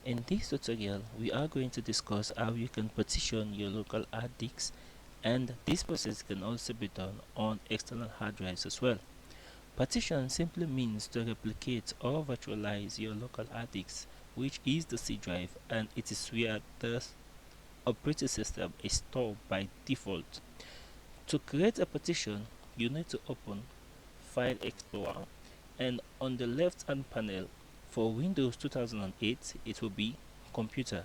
In this tutorial, we are going to discuss how you can partition your local hard disks, and this process can also be done on external hard drives as well. Partition simply means to replicate or virtualize your local hard disk, which is the C drive, and it is where the operating system is stored by default. To create a partition, you need to open File Explorer, and on the left hand panel for Windows 2008 it will be Computer,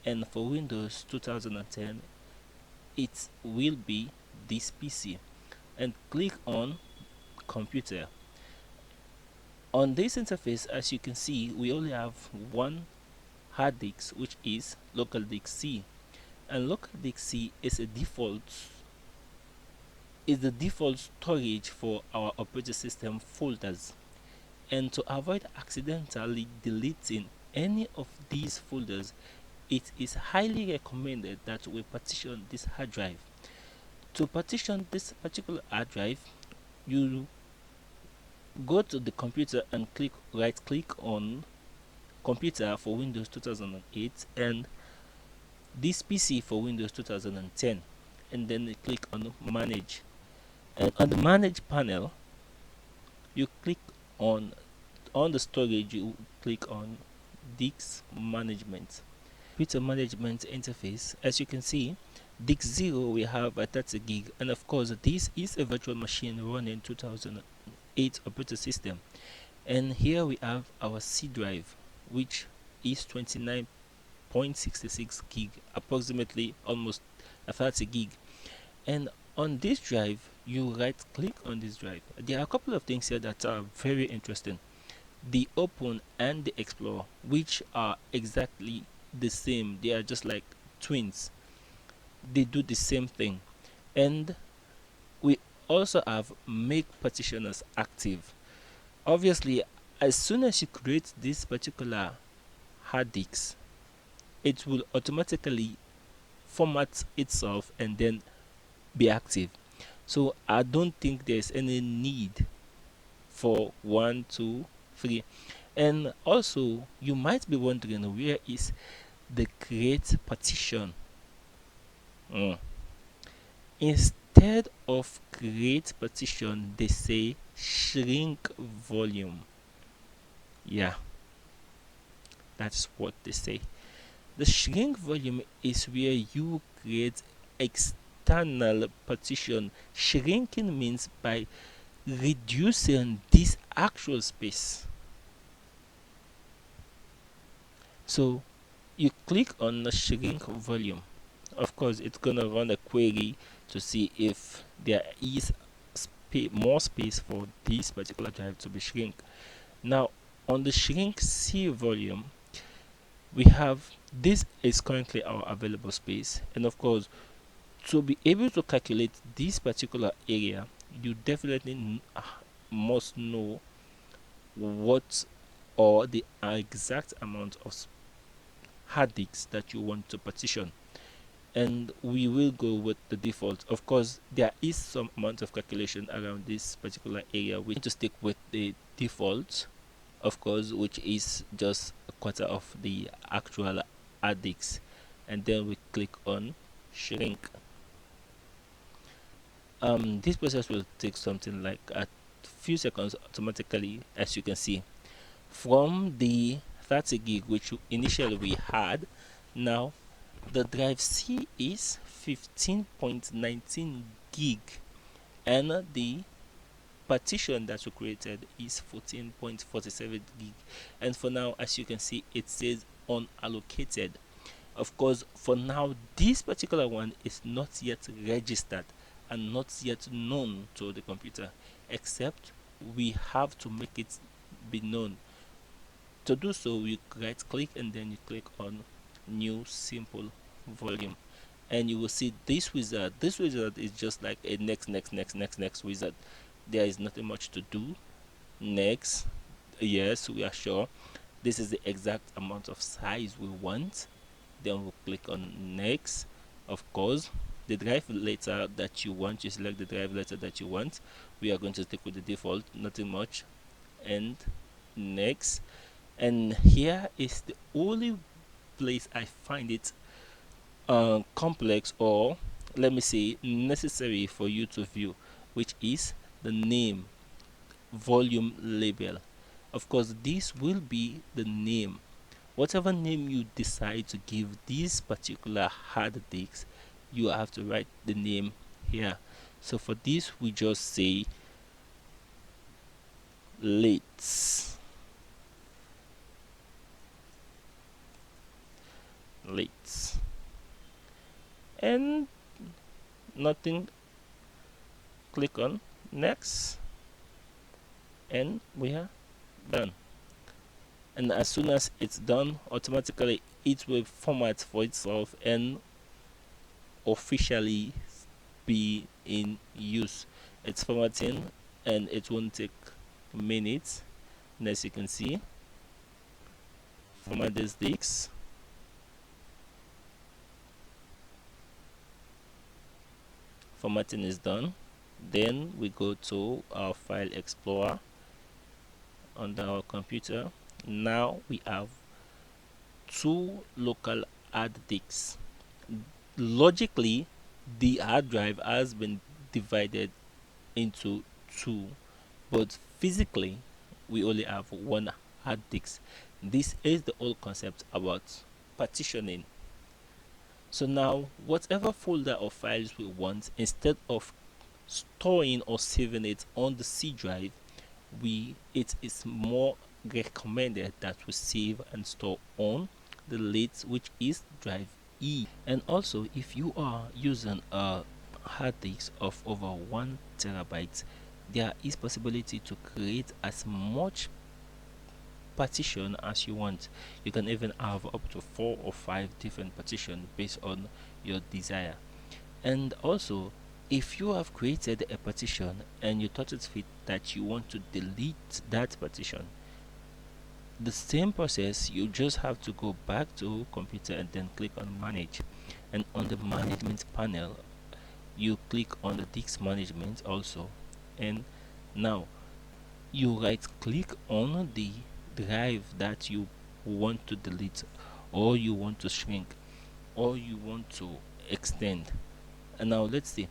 and for Windows 2010 it will be this PC, and click on Computer. On this interface, as you can see, we only have one hard disk, which is local disk C, and local disk C is the default storage for our operating system folders. And to avoid accidentally deleting any of these folders, it is highly recommended that we partition this hard drive. To partition this particular hard drive, you go to the computer and right click on Computer for Windows 2008 and this PC for Windows 2010, and then you click on Manage, and on the Manage panel you click on the storage, you click on Disk Management. Computer management interface, as you can see, disk 0 we have a 30 gig, and of course this is a virtual machine running 2008 operating system. And here we have our C drive, which is 29.66 gig, approximately almost a 30 gig. And on this drive, you right click on this drive. There are a couple of things here that are very interesting: the Open and the Explore, which are exactly the same. They are just like twins, they do the same thing. And we also have Make Partitioners Active. Obviously, as soon as you create this particular hard disk, it will automatically format itself and then be active. So I don't think there's any need for 1, 2, 3. And also, you might be wondering, where is the create partition? Instead of create partition, they say shrink volume. Yeah, that's what they say. The shrink volume is where you create external partition. Shrinking means by reducing this actual space. So you click on the shrink volume. Of course, it's gonna run a query to see if there is more space for this particular drive to be shrink. Now, on the shrink C volume, we have this is currently our available space, and of course, to be able to calculate this particular area, you definitely must know what or the exact amount of hard disks that you want to partition, and we will go with the default. Of course, there is some amount of calculation around this particular area. We need to stick with the default, of course, which is just a quarter of the actual hard disks, and then we click on shrink. This process will take something like a few seconds automatically, as you can see, from the 30 gig which initially we had. Now the drive C is 15.19 gig, and the partition that we created is 14.47 gig. And for now, as you can see, it says unallocated. Of course, for now, this particular one is not yet registered and not yet known to the computer, except we have to make it be known. To do so, you right click and then you click on new simple volume, and you will see this wizard. This wizard is just like a next wizard. There is nothing much to do. Next, yes, we are sure this is the exact amount of size we want. Then we'll click on next. Of course, the drive letter that you want, you select the drive letter that you want. We are going to stick with the default, nothing much. And next, and here is the only place I find it complex, or let me say necessary for you to view, which is the name volume label. Of course, this will be the name, whatever name you decide to give this particular hard disk. You have to write the name here. So for this, we just say late. And nothing. Click on next, and we are done. And as soon as it's done, automatically it will format for itself and officially be in use. It's formatting, and it won't take minutes. And as you can see, format this disk. Formatting is done. Then we go to our file explorer on our computer. Now we have two local hard disks. Logically, the hard drive has been divided into two, but physically we only have one hard disk. This is the whole concept about partitioning. So now, whatever folder or files we want, instead of storing or saving it on the C drive, it is more recommended that we save and store on the late, which is drive E. And also, if you are using a hard disk of over 1 terabyte, there is possibility to create as much partition as you want. You can even have up to 4 or 5 different partitions based on your desire. And also, if you have created a partition and you thought it fit that you want to delete that partition, the same process, you just have to go back to computer and then click on manage, and on the management panel you click on the disk management also, and now you right click on the drive that you want to delete, or you want to shrink, or you want to extend. And now let's see.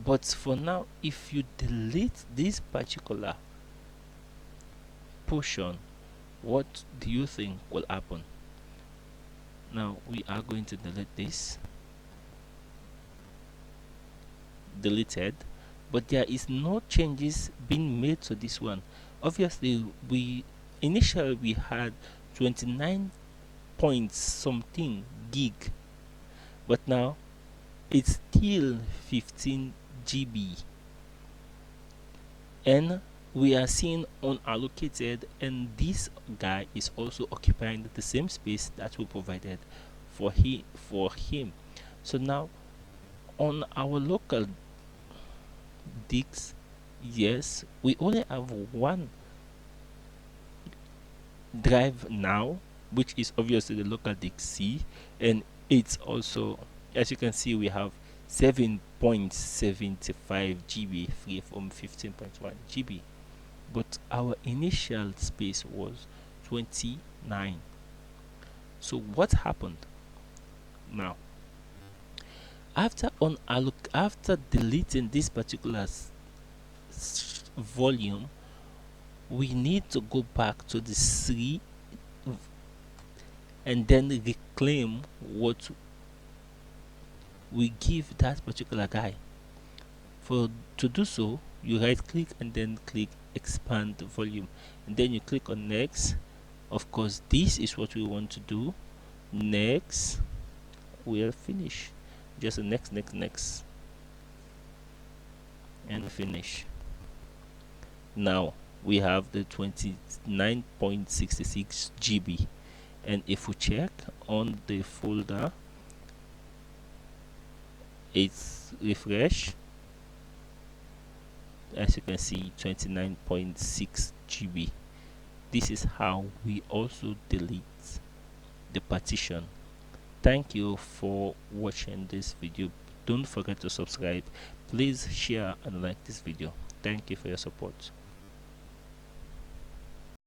But for now, if you delete this particular portion, what do you think will happen? Now we are going to delete this. Deleted, but there is no changes being made to this one. Obviously, we initially had 29 point something gig, but now it's still 15 GB, and we are seeing unallocated, and this guy is also occupying the same space that we provided for him. So now on our local disk, yes, we only have one drive now, which is obviously the local disk C, and it's also, as you can see, we have 7.75 GB free from 15.1 GB, but our initial space was 29. So what happened now? After deleting this particular volume, we need to go back to the C and then reclaim what we give that particular guy. To do so, you right click and then click expand volume, and then you click on next. Of course, this is what we want to do. Next, we'll finish. Just a next, and finish. Now we have the 29.66 GB, and if we check on the folder, it's refresh. As you can see, 29.6 GB. This is how we also delete the partition. Thank you for watching this video. Don't forget to subscribe. Please share and like this video. Thank you for your support.